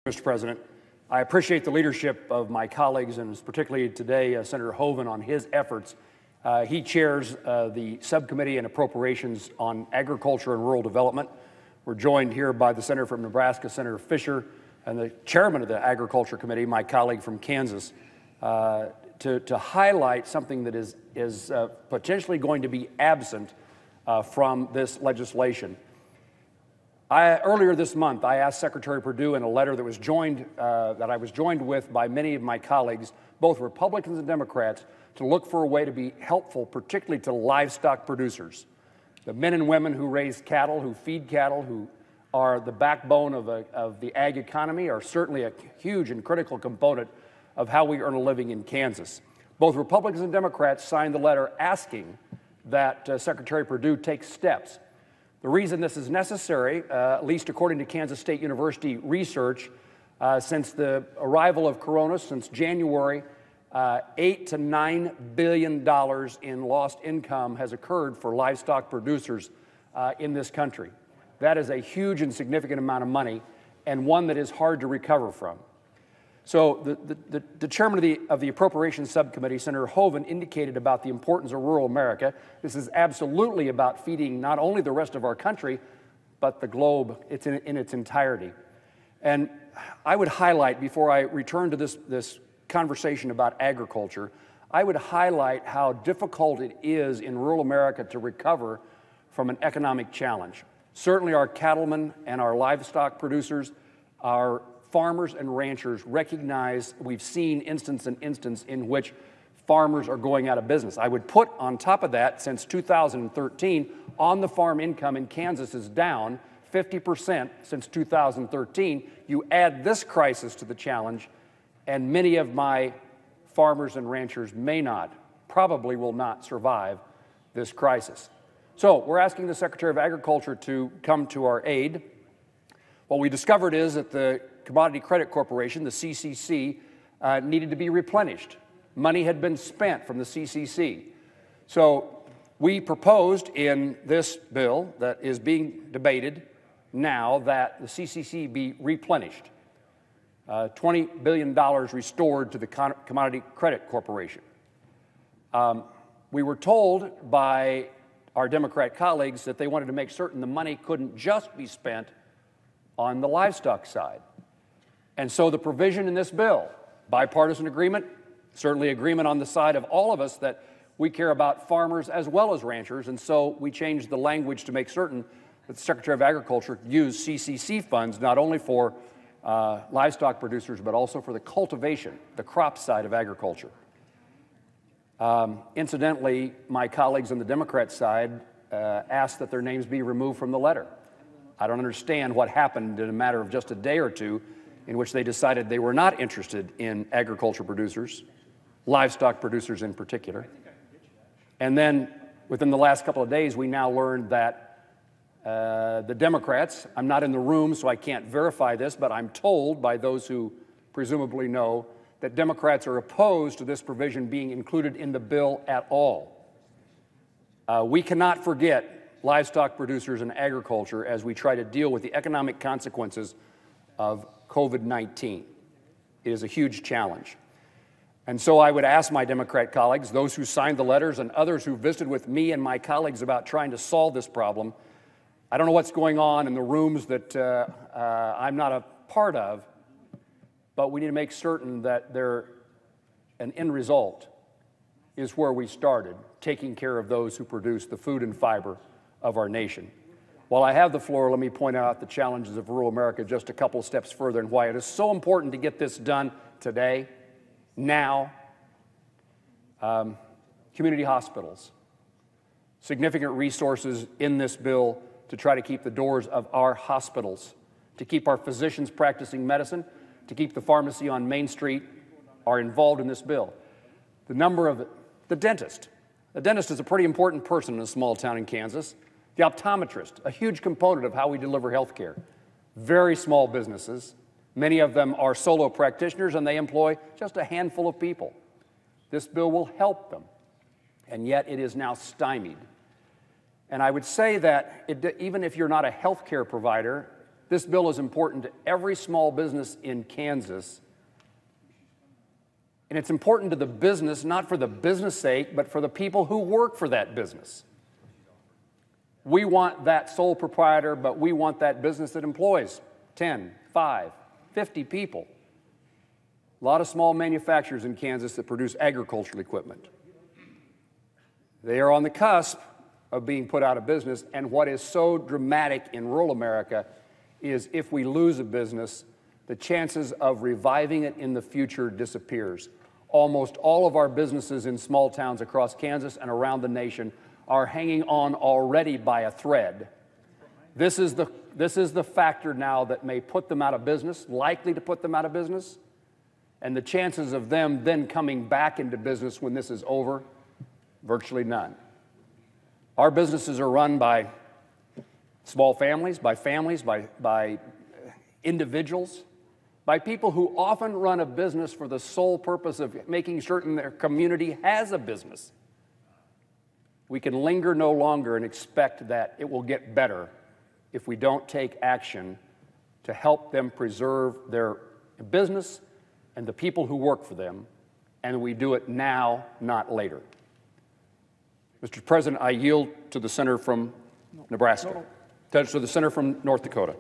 Mr. President. I appreciate the leadership of my colleagues, and particularly today Senator Hoeven on his efforts. He chairs the subcommittee on appropriations on agriculture and rural development. We're joined here by the senator from Nebraska, Senator Fisher, and the chairman of the Agriculture Committee, my colleague from Kansas, to highlight something that is potentially going to be absent from this legislation. Earlier this month, I asked Secretary Perdue in a letter that I was joined with by many of my colleagues, both Republicans and Democrats, to look for a way to be helpful, particularly to livestock producers, the men and women who raise cattle, who feed cattle, who are the backbone of the ag economy, are certainly a huge and critical component of how we earn a living in Kansas. Both Republicans and Democrats signed the letter asking that Secretary Perdue take steps. The reason this is necessary, at least according to Kansas State University research, since the arrival of Corona, since January, $8 to $9 billion in lost income has occurred for livestock producers in this country. That is a huge and significant amount of money, and one that is hard to recover from. So the chairman of the Appropriations Subcommittee, Senator Hoeven, indicated about the importance of rural America. This is absolutely about feeding not only the rest of our country, but the globe in its entirety. And I would highlight, before I return to this conversation about agriculture, I would highlight how difficult it is in rural America to recover from an economic challenge. Certainly our cattlemen and our livestock producers, our farmers and ranchers recognize we've seen instance in which farmers are going out of business. I would put on top of that, since 2013, on-the-farm income in Kansas is down 50% since 2013. You add this crisis to the challenge, and many of my farmers and ranchers probably will not survive this crisis. So we're asking the Secretary of Agriculture to come to our aid. What we discovered is that the Commodity Credit Corporation, the CCC, needed to be replenished. Money had been spent from the CCC. So we proposed in this bill that is being debated now that the CCC be replenished. $20 billion restored to the Commodity Credit Corporation. We were told by our Democrat colleagues that they wanted to make certain the money couldn't just be spent on the livestock side. And so the provision in this bill, bipartisan agreement, certainly agreement on the side of all of us that we care about farmers as well as ranchers, and so we changed the language to make certain that the Secretary of Agriculture use CCC funds not only for livestock producers, but also for the cultivation, the crop side of agriculture. Incidentally, my colleagues on the Democrat side asked that their names be removed from the letter. I don't understand what happened in a matter of just a day or two in which they decided they were not interested in agriculture producers, livestock producers in particular. And then within the last couple of days, we now learned that the Democrats, I'm not in the room so I can't verify this, but I'm told by those who presumably know that Democrats are opposed to this provision being included in the bill at all. We cannot forget livestock producers and agriculture as we try to deal with the economic consequences of COVID-19. It is a huge challenge. And so I would ask my Democrat colleagues, those who signed the letters and others who visited with me and my colleagues about trying to solve this problem. I don't know what's going on in the rooms that I'm not a part of, but we need to make certain that an end result is where we started, taking care of those who produce the food and fiber of our nation. While I have the floor, let me point out the challenges of rural America just a couple of steps further and why it is so important to get this done today, now. Community hospitals, significant resources in this bill to try to keep the doors of our hospitals, to keep our physicians practicing medicine, to keep the pharmacy on Main Street are involved in this bill. The number of the dentist. The dentist is a pretty important person in a small town in Kansas. The optometrist, a huge component of how we deliver health care. Very small businesses. Many of them are solo practitioners and they employ just a handful of people. This bill will help them, and yet it is now stymied. And I would say that even if you're not a health care provider, This bill is important to every small business in Kansas. And it's important to the business, not for the business sake, but for the people who work for that business. We want that sole proprietor, but we want that business that employs 10, 5, 50 people. A lot of small manufacturers in Kansas that produce agricultural equipment. They are on the cusp of being put out of business, and what is so dramatic in rural America is if we lose a business, the chances of reviving it in the future disappears. Almost all of our businesses in small towns across Kansas and around the nation are hanging on already by a thread. This is the factor now that may put them out of business, likely to put them out of business, and the chances of them then coming back into business when this is over, virtually none. Our businesses are run by small families, by individuals, by people who often run a business for the sole purpose of making certain their community has a business. We can linger no longer and expect that it will get better if we don't take action to help them preserve their business and the people who work for them, and we do it now, not later. Mr. President, I yield to the senator from Nebraska, to the senator from North Dakota.